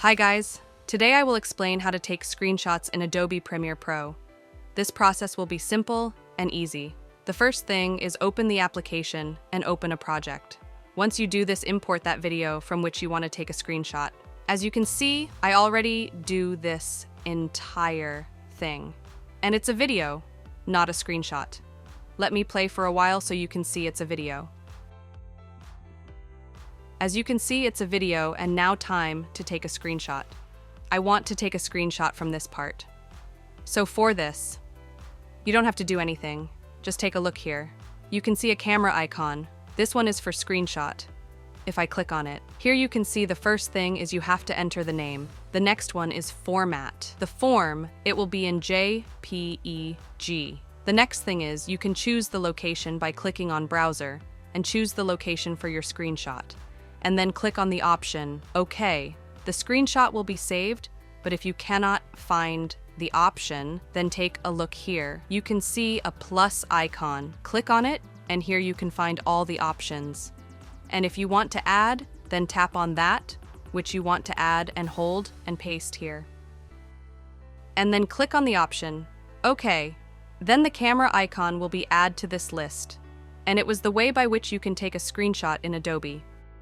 Hi guys, today I will explain how to take screenshots in Adobe Premiere Pro. This process will be simple and easy. The first thing is open the application and open a project. Once you do this, import that video from which you want to take a screenshot. As you can see, I already do this entire thing. And it's a video, not a screenshot. Let me play for a while so you can see it's a video. As you can see, it's a video, and now time to take a screenshot. I want to take a screenshot from this part. So for this, you don't have to do anything. Just take a look here. You can see a camera icon. This one is for screenshot. If I click on it, here you can see the first thing is you have to enter the name. The next one is format. The form, it will be in JPEG. The next thing is you can choose the location by clicking on browser and choose the location for your screenshot. And then click on the option OK. The screenshot will be saved, but if you cannot find the option, then take a look here. You can see a plus icon. Click on it, and here you can find all the options. And if you want to add, then tap on that, which you want to add, and hold and paste here. And then click on the option OK. Then the camera icon will be added to this list. And it was the way by which you can take a screenshot in Adobe.